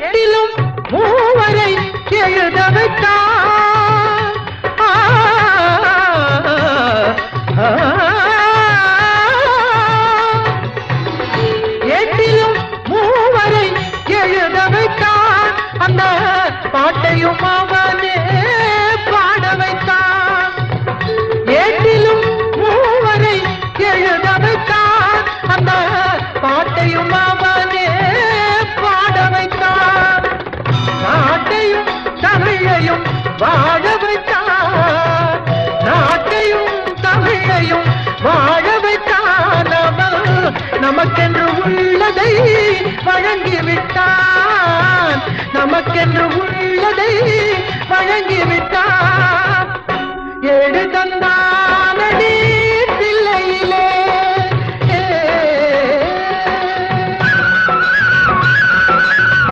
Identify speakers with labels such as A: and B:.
A: எட்டிலும் மூவரை எழுத வைத்தான். எட்டிலும் மூவரை எழுத வைத்தான். அந்த பாட்டையும் அவனே பாட வைத்தான். எட்டிலும் மூவரை எழுத வைத்தான். அந்த பாட்டையும் அவனே பாட வைத்தான். நாட்டையும் தமிழையும் வாழ வைத்தான். நாட்டையும் தமிழையும் வாழ வைத்தான். அவன் நமக்கென்று உள்ளதை வழங்கிவிட்டான். நமக்கென்று உள்ளதை வழங்கிவிட்டான். ஏடு தந்தான்